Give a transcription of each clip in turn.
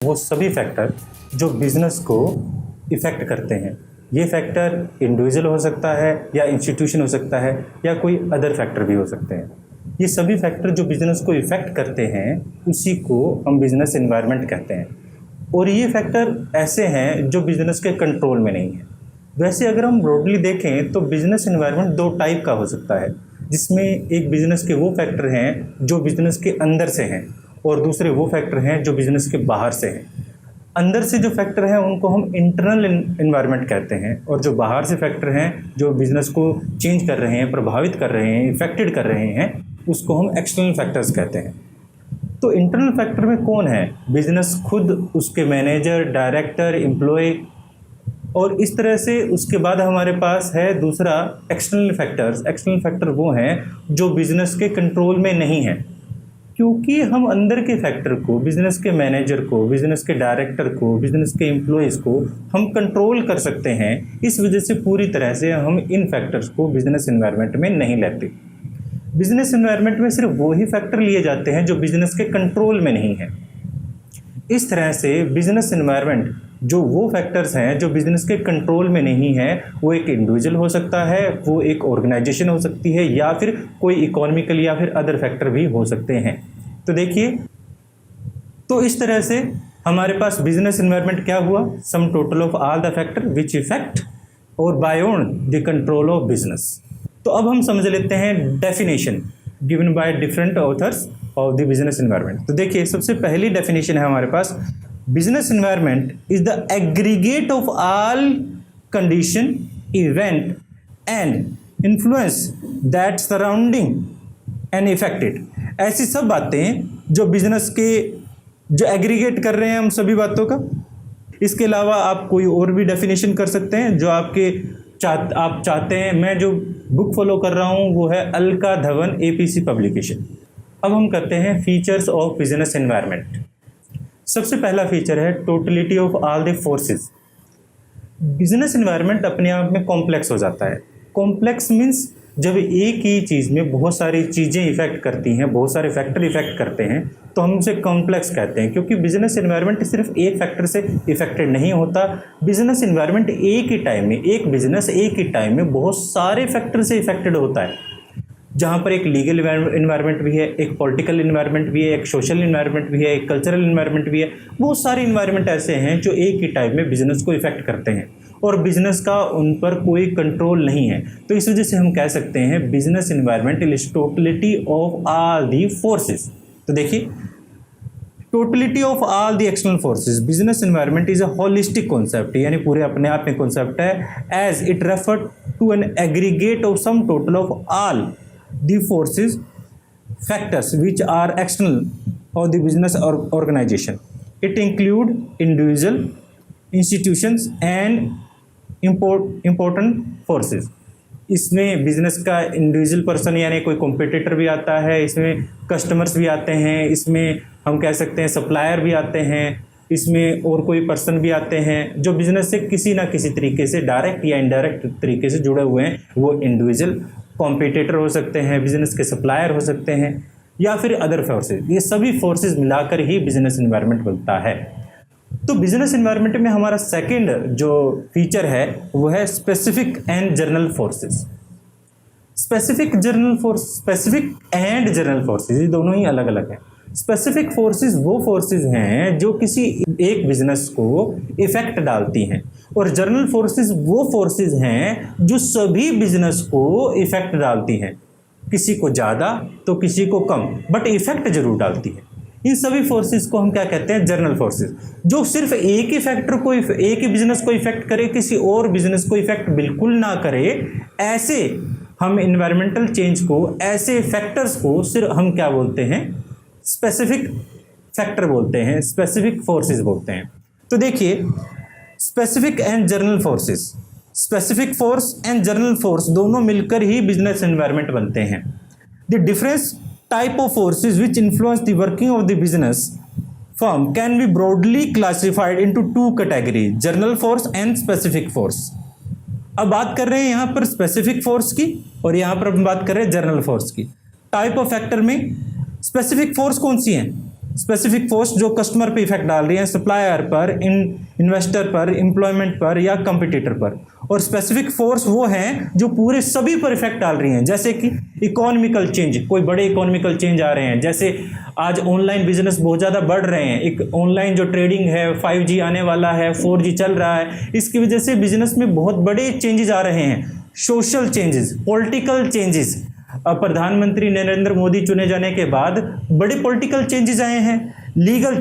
वो सभी फैक्टर जो बिजनेस को इफ़ेक्ट करते हैं। ये फैक्टर इंडिविजुअल हो सकता है या इंस्टीट्यूशन हो सकता है या कोई अदर फैक्टर भी हो सकते हैं। ये सभी फैक्टर जो बिजनेस को इफ़ेक्ट करते हैं उसी को हम बिजनेस एनवायरनमेंट कहते हैं। और ये फैक्टर ऐसे हैं जो बिजनेस के कंट्रोल में नहीं है। वैसे अगर हम ब्रॉडली देखें तो बिजनेस एनवायरनमेंट दो टाइप का हो सकता है, जिसमें एक बिजनेस के वो फैक्टर हैं जो बिजनेस के अंदर से हैं और दूसरे वो फैक्टर हैं जो बिजनेस के बाहर से हैं। अंदर से जो फैक्टर हैं उनको हम इंटरनल एनवायरनमेंट कहते हैं और जो बाहर से फैक्टर हैं जो बिजनेस को चेंज कर रहे हैं, प्रभावित कर रहे हैं, इफेक्टेड कर रहे हैं, उसको हम एक्सटर्नल फैक्टर्स कहते हैं। तो इंटरनल फैक्टर में कौन है? बिजनेस खुद, उसके मैनेजर, डायरेक्टर, एम्प्लॉय, और इस तरह से उसके बाद हमारे पास है दूसरा एक्सटर्नल फैक्टर्स। एक्सटर्नल फैक्टर वो हैं जो बिजनेस के कंट्रोल में नहीं है, क्योंकि हम अंदर के फैक्टर को, बिजनेस के मैनेजर को, बिजनेस के डायरेक्टर को, बिजनेस के एम्प्लॉयज़ को हम कंट्रोल कर सकते हैं। इस वजह से पूरी तरह से हम इन फैक्टर्स को बिजनेस एनवायरनमेंट में नहीं लेते। बिजनेस एनवायरनमेंट में सिर्फ वही फैक्टर लिए जाते हैं जो बिजनेस के कंट्रोल में नहीं है। इस तरह से बिजनेस एनवायरनमेंट जो वो फैक्टर्स हैं जो बिजनेस के कंट्रोल में नहीं है, वो एक इंडिविजुअल हो सकता है, वो एक ऑर्गेनाइजेशन हो सकती है, या फिर कोई इकोनॉमिकल या फिर अदर फैक्टर भी हो सकते हैं। तो देखिए, तो इस तरह से हमारे पास बिजनेस एनवायरनमेंट क्या हुआ? Sum total of all the factor which effect और beyond the control of business. तो अब हम समझ लेते हैं definition given by different authors of the business environment. तो देखिए, सबसे पहली डेफिनेशन है हमारे पास, business environment is the aggregate of all condition, event and influence that surrounding and effected. ऐसी सब बातें जो बिजनेस के, जो एग्रीगेट कर रहे हैं हम सभी बातों का। इसके अलावा आप कोई और भी डेफिनेशन कर सकते हैं जो आप चाहते हैं। मैं जो बुक फॉलो कर रहा हूँ वो है अलका धवन एपीसी पब्लिकेशन। अब हम करते हैं फीचर्स ऑफ बिजनेस एनवायरनमेंट। सबसे पहला फीचर है totality of all the forces. Business environment अपने आप में कॉम्प्लेक्स हो जाता है। कॉम्प्लेक्स मीन्स जब एक ही चीज़ में बहुत सारी चीज़ें इफेक्ट करती हैं, बहुत सारे फैक्टर इफेक्ट करते हैं, तो हम उसे कॉम्प्लेक्स कहते हैं। क्योंकि बिजनेस एनवायरनमेंट सिर्फ एक फैक्टर से इफेक्टेड नहीं होता। बिजनेस एनवायरनमेंट एक ही टाइम में, एक बिजनेस एक ही टाइम में बहुत सारे फैक्टर से इफेक्टेड होता है, जहाँ पर एक लीगल इन्वायरमेंट भी है, एक पॉलिटिकल इन्वायरमेंट भी है, एक सोशल इन्वायरमेंट भी है, एक कल्चरल इन्वायरमेंट भी है। बहुत सारे इन्वायरमेंट ऐसे हैं जो एक ही टाइम में बिजनेस को इफेक्ट करते हैं और बिजनेस का उन पर कोई कंट्रोल नहीं है। तो इस वजह से हम कह सकते हैं business environment is totality of all the forces. तो देखिए, totality of all the external forces. Business environment is a holistic concept, यानी पूरे अपने आप में कॉन्सेप्ट है, as it refer to an aggregate of sum total of all the forces factors which are external of the business or organization. It include individual, institutions and important forces. इसमें business का individual person यानी कोई competitor भी आता है, इसमें customers भी आते हैं, इसमें हम कह सकते हैं सप्लायर भी आते हैं, इसमें और कोई पर्सन भी आते हैं जो बिजनेस से किसी ना किसी तरीके से डायरेक्ट या इनडायरेक्ट तरीके से जुड़े हुए हैं। वो इंडिविजुअल कॉम्पिटिटर हो सकते हैं, बिजनेस के सप्लायर हो सकते हैं, या फिर अदर फोर्सेज। ये सभी फोर्सेज मिलाकर ही बिजनेस एनवायरनमेंट बनता है। तो बिजनेस एनवायरनमेंट में हमारा सेकंड जो फीचर है वो है specific and general forces. Specific and general forces, ये दोनों ही अलग अलग हैं। स्पेसिफिक फोर्सेस वो फोर्सेस हैं जो किसी एक बिजनेस को इफेक्ट डालती हैं, और जनरल फोर्सेस वो फोर्सेस हैं जो सभी बिजनेस को इफेक्ट डालती हैं, किसी को ज़्यादा तो किसी को कम, बट इफेक्ट जरूर डालती है। इन सभी फोर्सेस को हम क्या कहते हैं? जनरल फोर्सेस, जो सिर्फ एक ही फैक्टर को, एक ही बिजनेस को इफेक्ट करे, किसी और बिजनेस को इफेक्ट बिल्कुल ना करे। ऐसे हम इन्वायरमेंटल चेंज को, ऐसे फैक्टर्स को सिर्फ हम क्या बोलते हैं? स्पेसिफिक फैक्टर बोलते हैं, स्पेसिफिक फोर्सेस बोलते हैं। तो देखिए, specific and general forces, specific force and general force दोनों मिलकर ही बिजनेस एनवायरनमेंट बनते हैं। The difference type of forces which influence the working of the business firm can be broadly classified into two category, general force and specific force. अब बात कर रहे हैं यहाँ पर स्पेसिफिक फोर्स की, और यहाँ पर हम बात कर रहे हैं जनरल फोर्स की। टाइप ऑफ फैक्टर में स्पेसिफिक फोर्स कौन सी है? स्पेसिफिक फोर्स जो कस्टमर पे इफेक्ट डाल रही है, सप्लायर पर, इन्वेस्टर पर, एम्प्लॉयमेंट पर या कंपटीटर पर। और स्पेसिफिक फोर्स वो हैं जो पूरे सभी पर इफेक्ट डाल रही हैं, जैसे कि इकोनॉमिकल चेंज, कोई बड़े इकोनॉमिकल चेंज आ रहे हैं, जैसे आज ऑनलाइन बिजनेस बहुत ज़्यादा बढ़ रहे हैं, एक ऑनलाइन जो ट्रेडिंग है, 5G आने वाला है, 4G चल रहा है, इसकी वजह से बिजनेस में बहुत बड़े चेंजेस आ रहे हैं। सोशल चेंजेस, पॉलिटिकल चेंजेस, प्रधानमंत्री नरेंद्र मोदी चुने जाने के बाद बड़े पॉलिटिकल चेंजेस आए हैं। लीगल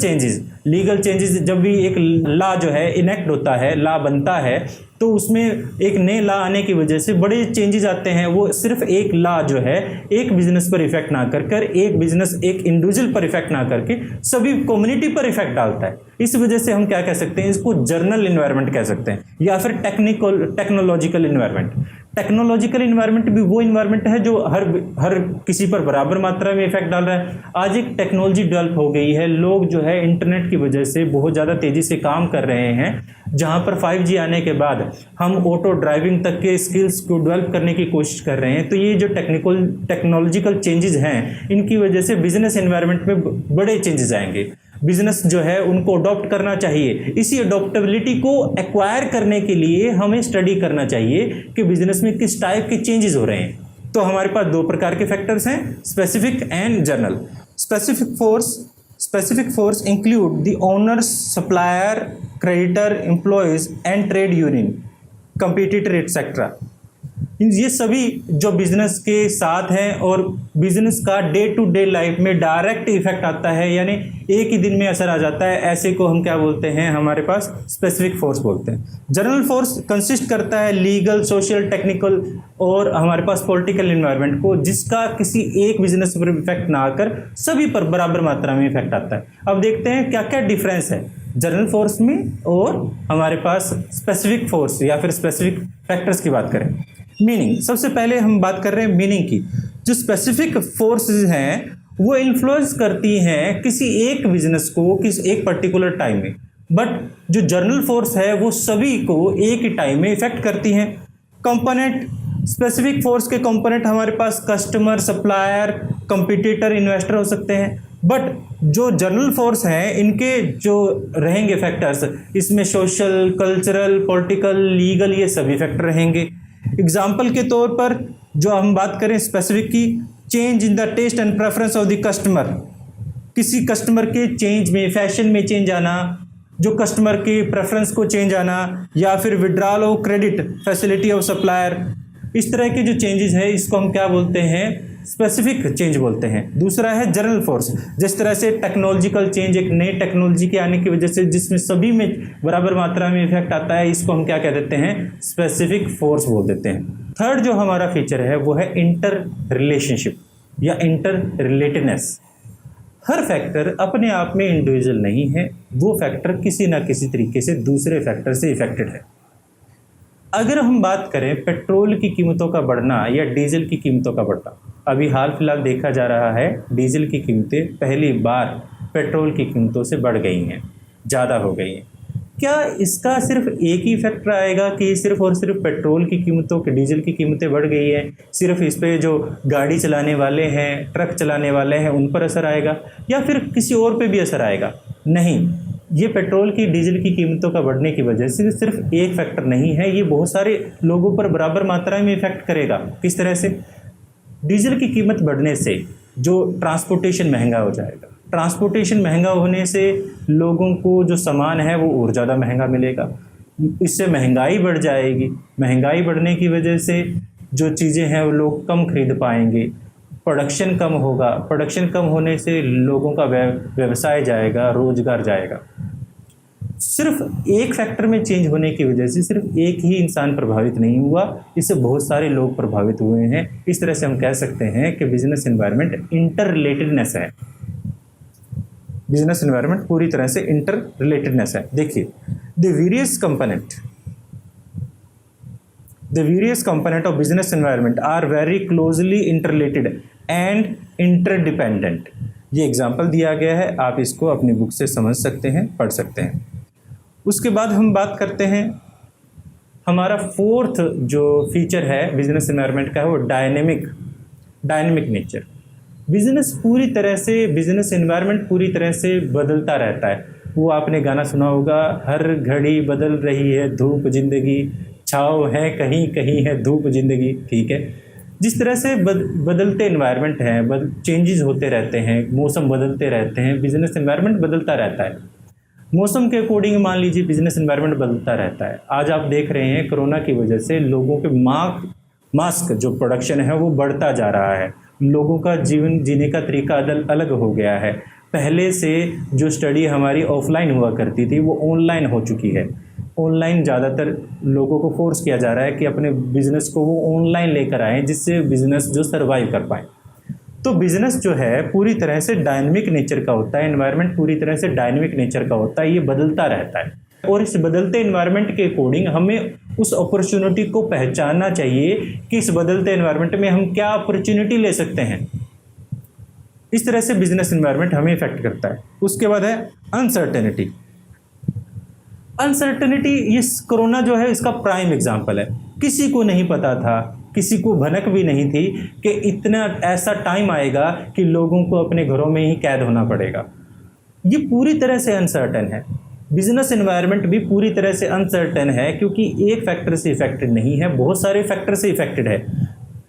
चेंजेस, जब भी एक लॉ जो है इनेक्ट होता है, लॉ बनता है, तो उसमें एक नए लॉ आने की वजह से बड़े चेंजेस आते हैं। वो सिर्फ एक लॉ जो है एक बिजनेस पर इफेक्ट ना कर एक बिजनेस, एक इंडिविजुअल पर इफेक्ट ना करके सभी कम्युनिटी पर इफेक्ट डालता है। इस वजह से हम क्या कह सकते हैं, इसको जर्नल इन्वायरमेंट कह सकते हैं, या फिर टेक्नोलॉजिकल इन्वायरमेंट। टेक्नोलॉजिकल इन्वायरमेंट भी वो इन्वायरमेंट है जो हर किसी पर बराबर मात्रा में इफेक्ट डाल रहा है। आज एक टेक्नोलॉजी डेवलप हो गई है, लोग जो है इंटरनेट की वजह से बहुत ज़्यादा तेज़ी से काम कर रहे हैं। जहां पर 5G आने के बाद हम ऑटो ड्राइविंग तक के स्किल्स को डेवलप करने की कोशिश कर रहे हैं। तो ये जो टेक्नोलॉजिकल चेंजेस हैं, इनकी वजह से बिजनेस एनवायरनमेंट में बड़े चेंजेस आएंगे। बिजनेस जो है उनको अडॉप्ट करना चाहिए। इसी अडॉप्टेबिलिटी को एक्वायर करने के लिए हमें स्टडी करना चाहिए कि बिजनेस में किस टाइप के चेंजेस हो रहे हैं। तो हमारे पास दो प्रकार के फैक्टर्स हैं, specific and general. Specific force include the owners, supplier, creditor, employees and trade union, competitor etcetera. ये सभी जो बिजनेस के साथ हैं और बिजनेस का डे टू डे लाइफ में डायरेक्ट इफेक्ट आता है, यानी एक ही दिन में असर आ जाता है, ऐसे को हम क्या बोलते हैं, हमारे पास स्पेसिफिक फोर्स बोलते हैं। जनरल फोर्स कंसिस्ट करता है लीगल, सोशल, टेक्निकल और हमारे पास पॉलिटिकल एनवायरनमेंट को, जिसका किसी एक बिजनेस पर इफेक्ट ना आकर सभी पर बराबर मात्रा में इफेक्ट आता है। अब देखते हैं क्या क्या डिफरेंस है जनरल फोर्स में और हमारे पास स्पेसिफिक फोर्स या फिर स्पेसिफिक फैक्टर्स की बात करें। मीनिंग, सबसे पहले हम बात कर रहे हैं मीनिंग की। जो स्पेसिफिक फोर्सेस हैं वो इन्फ्लुएंस करती हैं किसी एक बिजनेस को एक पर्टिकुलर टाइम में, बट जो जनरल फोर्स है वो सभी को एक ही टाइम में इफेक्ट करती हैं। कंपोनेंट, स्पेसिफिक फोर्स के कंपोनेंट हमारे पास कस्टमर, सप्लायर, कंपटीटर, इन्वेस्टर हो सकते हैं, बट जो जनरल फोर्स हैं इनके जो रहेंगे फैक्टर्स, इसमें सोशल, कल्चरल, पॉलिटिकल, लीगल, ये सभी फैक्टर रहेंगे। एग्जाम्पल के तौर पर जो हम बात करें स्पेसिफिक की, change in the taste and preference of the customer, किसी कस्टमर के चेंज में, फैशन में चेंज आना, जो कस्टमर की प्रेफरेंस को चेंज आना, या फिर withdrawal of credit facility of supplier, इस तरह के जो चेंजेस है इसको हम क्या बोलते हैं, स्पेसिफिक चेंज बोलते हैं। दूसरा है जनरल फोर्स, जिस तरह से टेक्नोलॉजिकल चेंज, एक नई टेक्नोलॉजी के आने की वजह से जिसमें सभी में बराबर मात्रा में इफेक्ट आता है, इसको हम क्या कह देते हैं, स्पेसिफिक फोर्स बोल देते हैं। थर्ड जो हमारा फीचर है वो है इंटर रिलेशनशिप या इंटर रिलेटेडनेस। हर फैक्टर अपने आप में इंडिविजुअल नहीं है, वो फैक्टर किसी ना किसी तरीके से दूसरे फैक्टर से इफेक्टेड है। अगर हम बात करें पेट्रोल की कीमतों का बढ़ना या डीजल की कीमतों का बढ़ना, अभी हाल फिलहाल देखा जा रहा है डीजल की कीमतें पहली बार पेट्रोल की कीमतों से बढ़ गई हैं, ज़्यादा हो गई हैं। क्या इसका सिर्फ एक ही फैक्टर आएगा कि सिर्फ और सिर्फ पेट्रोल की कीमतों की, डीजल की कीमतें बढ़ गई हैं, सिर्फ इस पे जो गाड़ी चलाने वाले हैं, ट्रक चलाने वाले हैं, उन पर असर आएगा, या फिर किसी और पे भी असर आएगा? नहीं, ये पेट्रोल की, डीजल की कीमतों का बढ़ने की वजह से सिर्फ एक फैक्टर नहीं है, ये बहुत सारे लोगों पर बराबर मात्रा में इफेक्ट करेगा। किस तरह से? डीजल की कीमत बढ़ने से जो ट्रांसपोर्टेशन महंगा हो जाएगा, ट्रांसपोर्टेशन महंगा होने से लोगों को जो सामान है वो और ज़्यादा महंगा मिलेगा, इससे महंगाई बढ़ जाएगी। महंगाई बढ़ने की वजह से जो चीज़ें हैं वो लोग कम खरीद पाएंगे, प्रोडक्शन कम होगा, प्रोडक्शन कम होने से लोगों का व्यवसाय जाएगा, रोजगार जाएगा। सिर्फ एक फैक्टर में चेंज होने की वजह से सिर्फ एक ही इंसान प्रभावित नहीं हुआ, इससे बहुत सारे लोग प्रभावित हुए हैं। इस तरह से हम कह सकते हैं कि बिजनेस एनवायरनमेंट इंटर रिलेटेडनेस है। बिजनेस एनवायरनमेंट पूरी तरह से इंटर रिलेटेडनेस है। देखिए, the various component of business environment are very closely interrelated and interdependent. ये एग्जाम्पल दिया गया है, आप इसको अपनी बुक से समझ सकते हैं, पढ़ सकते हैं। उसके बाद हम बात करते हैं, हमारा फोर्थ जो फीचर है बिजनेस एनवायरनमेंट का है वो डायनेमिक नेचर। बिजनेस एनवायरनमेंट पूरी तरह से बदलता रहता है। वो आपने गाना सुना होगा, हर घड़ी बदल रही है धूप जिंदगी, छाँव है कहीं कहीं है धूप जिंदगी। ठीक है, जिस तरह से बदलते एनवायरनमेंट हैं, चेंजेस होते रहते हैं, मौसम बदलते रहते हैं, बिजनेस एनवायरनमेंट बदलता रहता है। मौसम के अकॉर्डिंग मान लीजिए बिजनेस एनवायरनमेंट बदलता रहता है। आज आप देख रहे हैं कोरोना की वजह से लोगों के मास्क जो प्रोडक्शन है वो बढ़ता जा रहा है। लोगों का जीवन जीने का तरीका अलग हो गया है। पहले से जो स्टडी हमारी ऑफलाइन हुआ करती थी वो ऑनलाइन हो चुकी है। ऑनलाइन ज़्यादातर लोगों को फोर्स किया जा रहा है कि अपने बिजनेस को वो ऑनलाइन लेकर आएँ, जिससे बिजनेस जो सर्वाइव कर पाएँ। तो बिजनेस जो है पूरी तरह से डायनेमिक नेचर का होता है, एनवायरनमेंट पूरी तरह से डायनेमिक नेचर का होता है, ये बदलता रहता है। और इस बदलते एनवायरनमेंट के अकॉर्डिंग हमें उस अपॉर्चुनिटी को पहचानना चाहिए कि इस बदलते एनवायरनमेंट में हम क्या अपॉर्चुनिटी ले सकते हैं। इस तरह से बिजनेस एनवायरनमेंट हमें इफेक्ट करता है। उसके बाद है अनसर्टेनिटी। अनसर्टेनिटी, ये कोरोना जो है इसका प्राइम एग्जाम्पल है। किसी को नहीं पता था, किसी को भनक भी नहीं थी कि इतना ऐसा टाइम आएगा कि लोगों को अपने घरों में ही कैद होना पड़ेगा। ये पूरी तरह से अनसर्टेन है। बिजनेस एनवायरनमेंट भी पूरी तरह से अनसर्टेन है, क्योंकि एक फैक्टर से इफेक्टेड नहीं है, बहुत सारे फैक्टर से इफेक्टेड है।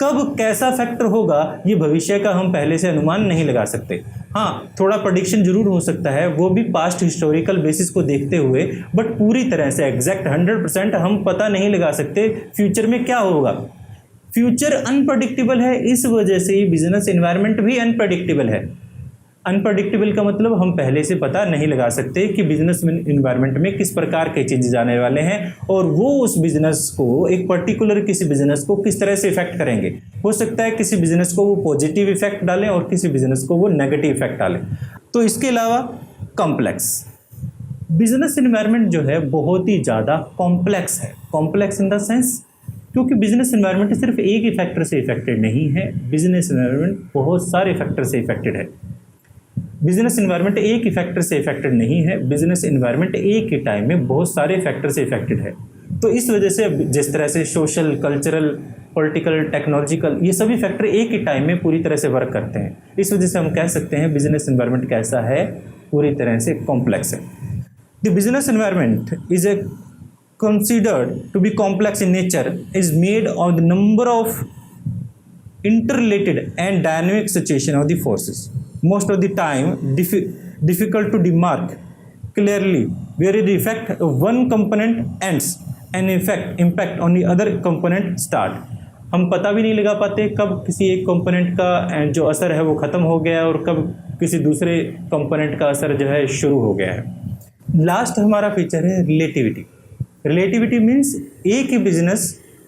कब कैसा फैक्टर होगा ये भविष्य का हम पहले से अनुमान नहीं लगा सकते। हाँ, थोड़ा प्रेडिक्शन जरूर हो सकता है, वो भी पास्ट हिस्टोरिकल बेसिस को देखते हुए, बट पूरी तरह से एग्जैक्ट 100% हम पता नहीं लगा सकते फ्यूचर में क्या होगा। फ्यूचर अनप्रडिक्टेबल है, इस वजह से बिजनेस एनवायरनमेंट भी अनप्रडिक्टेबल है। अनप्रडिक्टेबल का मतलब हम पहले से पता नहीं लगा सकते कि बिजनेस एनवायरनमेंट में किस प्रकार के चेंजेस आने वाले हैं, और वो उस बिजनेस को, एक पर्टिकुलर किसी बिजनेस को किस तरह से इफेक्ट करेंगे। हो सकता है किसी बिजनेस को वो पॉजिटिव इफेक्ट डालें और किसी बिजनेस को वो नेगेटिव इफेक्ट डालें। तो इसके अलावा कॉम्प्लेक्स बिजनेस एनवायरनमेंट जो है बहुत ही ज़्यादा कॉम्प्लेक्स है। कॉम्प्लेक्स इन द सेंस, क्योंकि बिजनेस एनवायरनमेंट सिर्फ एक ही फैक्टर से इफेक्टेड नहीं है, बिजनेस एनवायरनमेंट बहुत सारे फैक्टर से इफेक्टेड है। बिजनेस एनवायरनमेंट एक ही फैक्टर से इफेक्टेड नहीं है, बिजनेस एनवायरनमेंट एक ही टाइम में बहुत सारे फैक्टर से इफेक्टेड है। तो इस वजह से जिस तरह से सोशल, कल्चरल, पॉलिटिकल, टेक्नोलॉजिकल, ये सभी फैक्टर एक ही टाइम में पूरी तरह से वर्क करते हैं। इस वजह से हम कह सकते हैं बिजनेस एनवायरनमेंट कैसा है, पूरी तरह से कॉम्प्लेक्स है। The business environment is a considered to be complex in nature, is made of the number of interrelated and dynamic situation of the forces, most of the time difficult to demark clearly where the effect of one component ends and impact on the other component start। हम पता भी नहीं लगा पाते कब किसी एक component का जो असर है वो ख़त्म हो गया और कब किसी दूसरे कंपोनेंट का असर जो है शुरू हो गया है। लास्ट हमारा फीचर है रिलेटिविटी। रिलेटिविटी मीन्स एक ही बिजनेस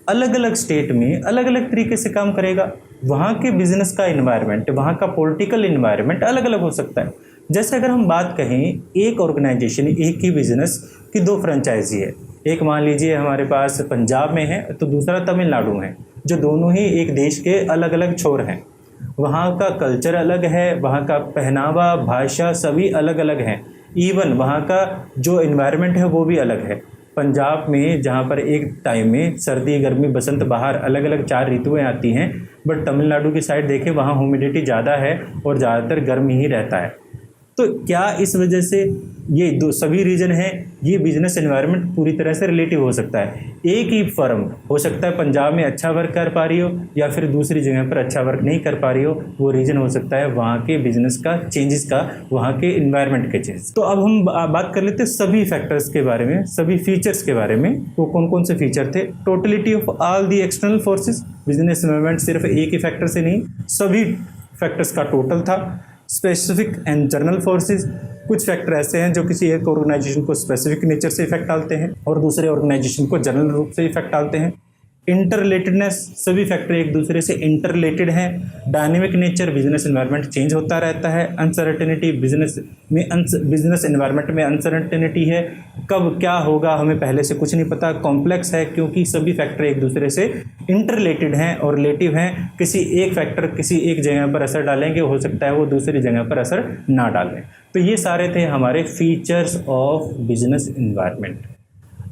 अलग अलग स्टेट में अलग अलग तरीके से काम करेगा। वहाँ के बिजनेस का इन्वायरमेंट, वहाँ का पॉलिटिकल इन्वायरमेंट अलग अलग हो सकता है। जैसे अगर हम बात कहें, एक ऑर्गेनाइजेशन, एक ही बिजनेस की दो फ्रेंचाइजी है। एक मान लीजिए हमारे पास पंजाब में है तो दूसरा तमिलनाडु में है, जो दोनों ही एक देश के अलग अलग छोर हैं। वहाँ का कल्चर अलग है, वहाँ का पहनावा, भाषा सभी अलग अलग हैं। इवन वहाँ का जो इन्वायरमेंट है वो भी अलग है। पंजाब में जहाँ पर एक टाइम में सर्दी, गर्मी, बसंत, बहार अलग अलग 4 ऋतुएं आती हैं, बट तमिलनाडु की साइड देखें वहाँ ह्यूमिडिटी ज़्यादा है और ज़्यादातर गर्मी ही रहता है। तो क्या इस वजह से ये दो सभी रीजन हैं, ये बिजनेस एनवायरनमेंट पूरी तरह से रिलेटिव हो सकता है। एक ही फर्म हो सकता है पंजाब में अच्छा वर्क कर पा रही हो या फिर दूसरी जगह पर अच्छा वर्क नहीं कर पा रही हो। वो रीजन हो सकता है वहाँ के बिजनेस का चेंजेस का, वहाँ के इन्वायरमेंट के चेंजेस। तो अब हम बात कर लेते हैं सभी फैक्टर्स के बारे में, सभी फीचर्स के बारे में। वो कौन कौन से फीचर थे? Totality of all the external forces. Business environment सिर्फ एक ही फैक्टर से नहीं, सभी फैक्टर्स का टोटल था। स्पेसिफिक एंड जनरल फोर्सेस, कुछ फैक्टर ऐसे हैं जो किसी एक ऑर्गेनाइजेशन को स्पेसिफिक नेचर से इफेक्ट डालते हैं और दूसरे ऑर्गेनाइजेशन को जनरल रूप से इफेक्ट डालते हैं। इंटररिलेटेडनेस, सभी फैक्टर एक दूसरे से इंटररिलेटेड हैं। Dynamic nature, business environment change होता रहता है। अनसर्टेनिटी, बिजनेस एनवायरनमेंट में अनसर्टेनिटी है, कब क्या होगा हमें पहले से कुछ नहीं पता। कॉम्प्लेक्स है क्योंकि सभी फैक्टर एक दूसरे से इंटररिलेटेड हैं और रिलेटिव हैं। किसी एक फैक्टर किसी एक जगह पर असर डालेंगे, हो सकता है वो दूसरी जगह पर असर ना डालें। तो ये सारे थे हमारे फीचर्स ऑफ बिजनेस एनवायरनमेंट।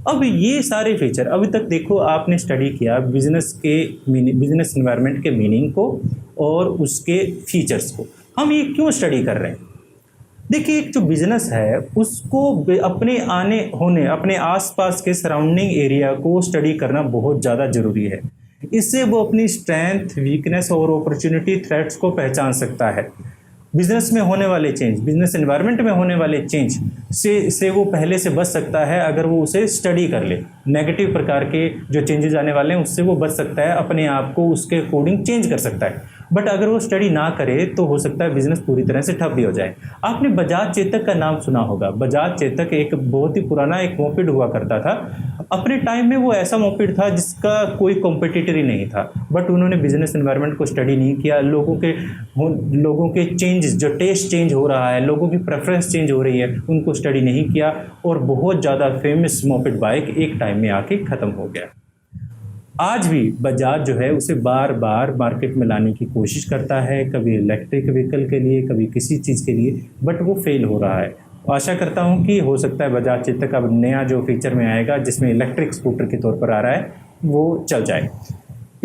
अब ये सारे फीचर, अभी तक देखो आपने स्टडी किया बिजनेस एनवायरनमेंट के मीनिंग को और उसके फीचर्स को। हम ये क्यों स्टडी कर रहे हैं? देखिए, एक जो बिजनेस है उसको अपने आसपास के सराउंडिंग एरिया को स्टडी करना बहुत ज़्यादा ज़रूरी है। इससे वो अपनी स्ट्रेंथ, वीकनेस और अपॉर्चुनिटी, थ्रेट्स को पहचान सकता है। बिजनेस में होने वाले चेंज, बिजनेस एनवायरनमेंट में होने वाले चेंज से वो पहले से बच सकता है अगर वो उसे स्टडी कर ले। नेगेटिव प्रकार के जो चेंजेस आने वाले हैं उससे वो बच सकता है, अपने आप को उसके अकॉर्डिंग चेंज कर सकता है। बट अगर वो स्टडी ना करे तो हो सकता है बिजनेस पूरी तरह से ठप भी हो जाए। आपने बजाज चेतक का नाम सुना होगा। बजाज चेतक एक बहुत ही पुराना एक मोपेड हुआ करता था। अपने टाइम में वो ऐसा मोपेड था जिसका कोई कॉम्पिटिटर ही नहीं था, बट उन्होंने बिजनेस एनवायरनमेंट को स्टडी नहीं किया। लोगों के चेंजेस, जो टेस्ट चेंज हो रहा है, लोगों की प्रेफरेंस चेंज हो रही है, उनको स्टडी नहीं किया और बहुत ज़्यादा फेमस मोपेड बाइक एक टाइम में आके ख़त्म हो गया। आज भी बजाज जो है उसे बार बार मार्केट में लाने की कोशिश करता है, कभी इलेक्ट्रिक व्हीकल के लिए, कभी किसी चीज़ के लिए, बट वो फेल हो रहा है। आशा करता हूँ कि हो सकता है बजाज चेतक अब नया जो फीचर में आएगा जिसमें इलेक्ट्रिक स्कूटर के तौर पर आ रहा है वो चल जाए।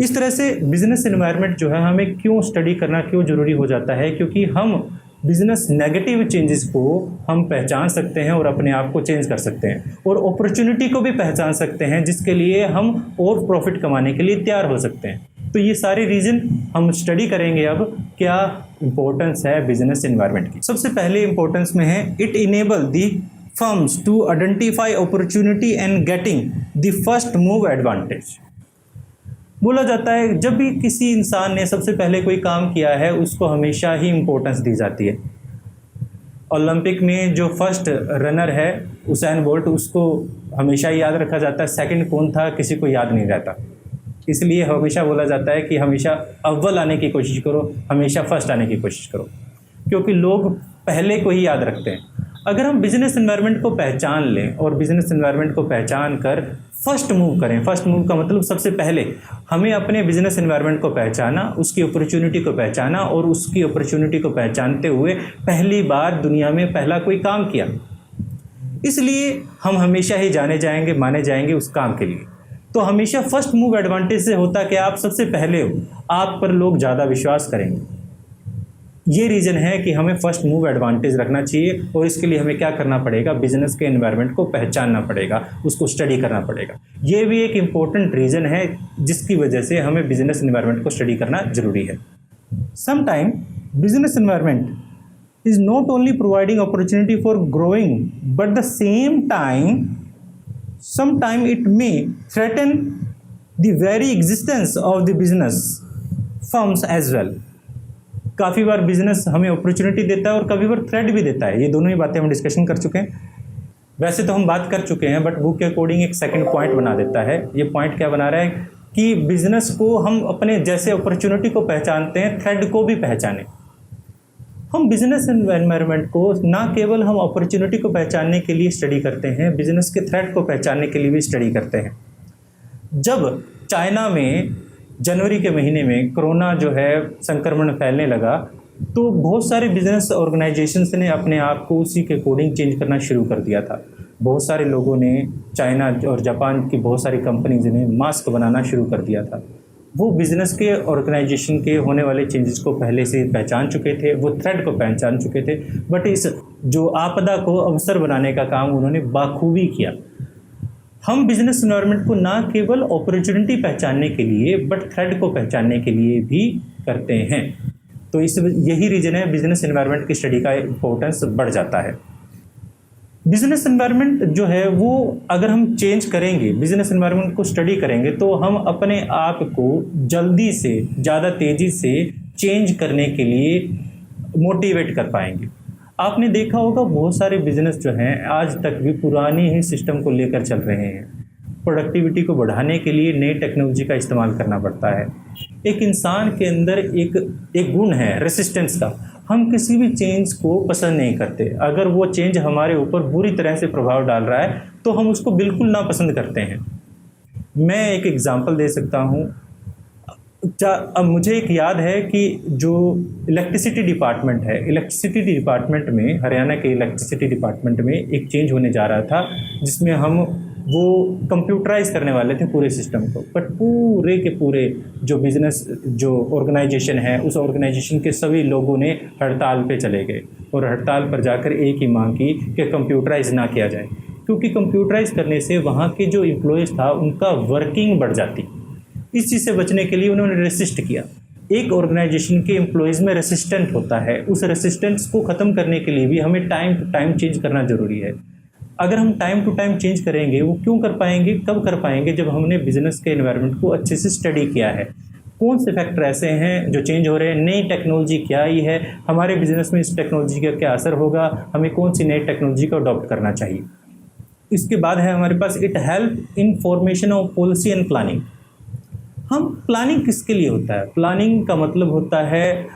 इस तरह से बिजनेस एनवायरनमेंट जो है हमें क्यों स्टडी करना क्यों ज़रूरी हो जाता है, क्योंकि हम बिजनेस नेगेटिव चेंजेस को हम पहचान सकते हैं और अपने आप को चेंज कर सकते हैं, और अपॉर्चुनिटी को भी पहचान सकते हैं जिसके लिए हम और प्रॉफिट कमाने के लिए तैयार हो सकते हैं। तो ये सारे रीज़न हम स्टडी करेंगे। अब क्या इंपॉर्टेंस है बिजनेस एनवायरनमेंट की? सबसे पहले इंपॉर्टेंस में है, it enable the firms to identify opportunity and getting the first move advantage. बोला जाता है जब भी किसी इंसान ने सबसे पहले कोई काम किया है उसको हमेशा ही इम्पोर्टेंस दी जाती है। ओलंपिक में जो फर्स्ट रनर है उसैन बोल्ट, उसको हमेशा याद रखा जाता है। सेकंड कौन था किसी को याद नहीं रहता, इसलिए हमेशा बोला जाता है कि हमेशा अव्वल आने की कोशिश करो, हमेशा फर्स्ट आने की कोशिश करो, क्योंकि लोग पहले को ही याद रखते हैं। अगर हम बिजनेस एनवायरनमेंट को पहचान लें और बिजनेस एनवायरनमेंट को पहचान कर फर्स्ट मूव करें, फर्स्ट मूव का मतलब सबसे पहले हमें अपने बिजनेस एनवायरनमेंट को पहचाना, उसकी अपॉर्चुनिटी को पहचाना और उसकी अपॉर्चुनिटी को पहचानते हुए पहली बार दुनिया में पहला कोई काम किया, इसलिए हम हमेशा ही जाने जाएंगे, माने जाएंगे उस काम के लिए। तो हमेशा फर्स्ट मूव एडवांटेज से होता कि आप सबसे पहले हो, आप पर लोग ज़्यादा विश्वास करेंगे। ये रीज़न है कि हमें फर्स्ट मूव एडवांटेज रखना चाहिए, और इसके लिए हमें क्या करना पड़ेगा, बिजनेस के एनवायरनमेंट को पहचानना पड़ेगा, उसको स्टडी करना पड़ेगा। ये भी एक इम्पोर्टेंट रीज़न है जिसकी वजह से हमें बिजनेस एनवायरनमेंट को स्टडी करना जरूरी है। Sometime business environment is not only providing opportunity for growing, but the same time, sometime it may threaten the very existence of the business firms as well. काफ़ी बार बिजनेस हमें opportunity देता है और कभी बार थ्रेट भी देता है। ये दोनों ही बातें हम डिस्कशन कर चुके हैं। वैसे तो हम बात कर चुके हैं, बट बुक के अकॉर्डिंग एक सेकंड पॉइंट बना देता है। ये पॉइंट क्या बना रहा है कि बिजनेस को हम अपने जैसे अपॉर्चुनिटी को पहचानते हैं, थ्रेट को भी पहचानें। हम बिजनेस एनवायरनमेंट को ना केवल हम अपॉर्चुनिटी को पहचानने के लिए स्टडी करते हैं, बिजनेस के थ्रेट को पहचानने के लिए भी स्टडी करते हैं। जब चाइना में जनवरी के महीने में कोरोना जो है संक्रमण फैलने लगा, तो बहुत सारे बिजनेस ऑर्गेनाइजेशंस ने अपने आप को उसी के अकॉर्डिंग चेंज करना शुरू कर दिया था। बहुत सारे लोगों ने, चाइना और जापान की बहुत सारी कंपनीज ने मास्क बनाना शुरू कर दिया था। वो बिज़नेस के ऑर्गेनाइजेशन के होने वाले चेंजेस को पहले से पहचान चुके थे, वो थ्रेट को पहचान चुके थे, बट इस जो आपदा को अवसर बनाने का काम उन्होंने बाखूबी किया। हम बिजनेस एनवायरनमेंट को ना केवल अपॉर्चुनिटी पहचानने के लिए बट थ्रेट को पहचानने के लिए भी करते हैं। तो यही रीज़न है बिजनेस एनवायरनमेंट की स्टडी का इम्पोर्टेंस बढ़ जाता है। बिजनेस एनवायरनमेंट जो है वो अगर हम चेंज करेंगे, बिजनेस एनवायरनमेंट को स्टडी करेंगे, तो हम अपने आप को जल्दी से, ज़्यादा तेज़ी से चेंज करने के लिए मोटिवेट कर पाएंगे। आपने देखा होगा बहुत सारे बिजनेस जो हैं आज तक भी पुरानी ही सिस्टम को लेकर चल रहे हैं। प्रोडक्टिविटी को बढ़ाने के लिए नई टेक्नोलॉजी का इस्तेमाल करना पड़ता है। एक इंसान के अंदर एक गुण है रेसिस्टेंस का। हम किसी भी चेंज को पसंद नहीं करते। अगर वो चेंज हमारे ऊपर बुरी तरह से प्रभाव डाल रहा है तो हम उसको बिल्कुल नापसंद करते हैं। मैं एक एग्जांपल दे सकता हूँ। अब मुझे एक याद है कि जो इलेक्ट्रिसिटी डिपार्टमेंट है, इलेक्ट्रिसिटी डिपार्टमेंट में, हरियाणा के इलेक्ट्रिसिटी डिपार्टमेंट में एक चेंज होने जा रहा था जिसमें हम वो कंप्यूटराइज करने वाले थे पूरे सिस्टम को, बट पूरे के पूरे जो बिजनेस जो ऑर्गेनाइजेशन है उस ऑर्गेनाइजेशन के सभी लोगों ने हड़ताल पे चले गए और हड़ताल पर जाकर एक ही मांग की कि कंप्यूटराइज ना किया जाए, क्योंकि कंप्यूटराइज करने से वहाँ के जो एम्प्लॉयज़ था उनका वर्किंग बढ़ जाती। इस चीज़ से बचने के लिए उन्होंने रेसिस्ट किया। एक ऑर्गेनाइजेशन के एम्प्लॉयज़ में रेसिस्टेंट होता है, उस रेसिस्टेंस को ख़त्म करने के लिए भी हमें टाइम टू टाइम चेंज करना ज़रूरी है। अगर हम टाइम टू टाइम चेंज करेंगे, वो क्यों कर पाएंगे, कब कर पाएंगे, जब हमने बिजनेस के एनवायरनमेंट को अच्छे से स्टडी किया है। कौन से फैक्टर ऐसे हैं जो चेंज हो रहे हैं, नई टेक्नोलॉजी क्या आई है, हमारे बिजनेस में इस टेक्नोलॉजी का क्या असर होगा, हमें कौन सी नई टेक्नोलॉजी को अडॉप्ट करना चाहिए। इसके बाद है हमारे पास it help in formation of policy and planning. हम प्लानिंग किसके लिए होता है? प्लानिंग का मतलब होता है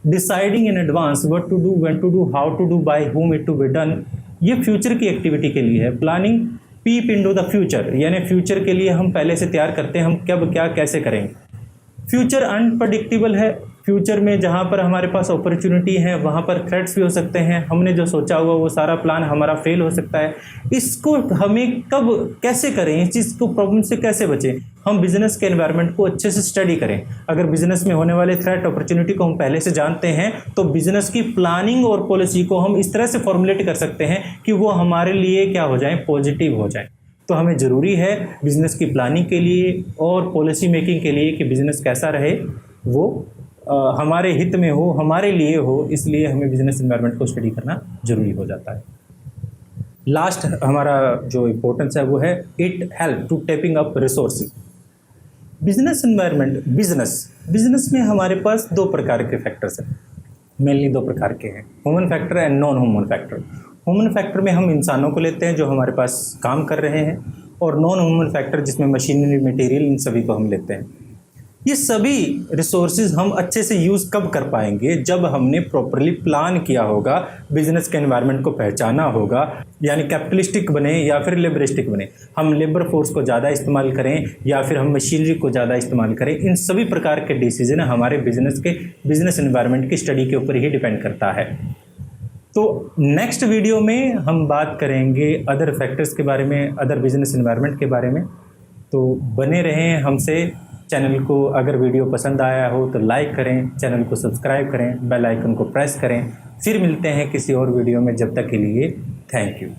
deciding in advance what to do, when to do, how to do, by whom it to be done. ये फ्यूचर की एक्टिविटी के लिए है। Planning peep into the future, यानी फ्यूचर के लिए हम पहले से तैयार करते हैं, हम कब क्या कैसे करेंगे। फ्यूचर अनप्रडिक्टेबल है। फ्यूचर में जहाँ पर हमारे पास अपॉर्चुनिटी है वहाँ पर थ्रेट्स भी हो सकते हैं। हमने जो सोचा हुआ वो सारा प्लान हमारा फेल हो सकता है। इसको हमें कब कैसे करें, इस चीज़ को प्रॉब्लम से कैसे बचें, हम बिजनेस के एनवायरनमेंट को अच्छे से स्टडी करें। अगर बिजनेस में होने वाले थ्रेट अपॉर्चुनिटी को हम पहले से जानते हैं तो बिजनेस की प्लानिंग और पॉलिसी को हम इस तरह से फॉर्मुलेट कर सकते हैं कि वो हमारे लिए क्या हो जाए, पॉजिटिव हो जाए। तो हमें ज़रूरी है बिज़नेस की प्लानिंग के लिए और पॉलिसी मेकिंग के लिए कि बिज़नेस कैसा रहे, वो हमारे हित में हो, हमारे लिए हो, इसलिए हमें बिज़नेस एनवायरनमेंट को स्टडी करना ज़रूरी हो जाता है। लास्ट हमारा जो इम्पोर्टेंस है वो है it help to tapping up resources. Business environment, business में हमारे पास दो प्रकार के फैक्टर्स हैं, मेनली दो प्रकार के हैं, human factor and non human factor. Human factor में हम इंसानों को लेते हैं जो हमारे पास काम कर रहे हैं, और नॉन ह्यूमन फैक्टर जिसमें मशीनरी, मटेरियल, इन सभी को हम लेते हैं। ये सभी रिसोर्सेज हम अच्छे से यूज़ कब कर पाएंगे? जब हमने प्रॉपरली प्लान किया होगा, बिजनेस के एनवायरनमेंट को पहचाना होगा, यानी कैपिटलिस्टिक बने या फिर लेबरिस्टिक बने, हम लेबर फोर्स को ज़्यादा इस्तेमाल करें या फिर हम मशीनरी को ज़्यादा इस्तेमाल करें। इन सभी प्रकार के डिसीजन हमारे बिजनेस एनवायरनमेंट की स्टडी के ऊपर ही डिपेंड करता है। तो नेक्स्ट वीडियो में हम बात करेंगे अदर फैक्टर्स के बारे में, अदर बिजनेस एनवायरनमेंट के बारे में। तो बने रहें हमसे। चैनल को अगर वीडियो पसंद आया हो तो लाइक करें, चैनल को सब्सक्राइब करें, बेल आइकन को प्रेस करें। फिर मिलते हैं किसी और वीडियो में, जब तक के लिए थैंक यू।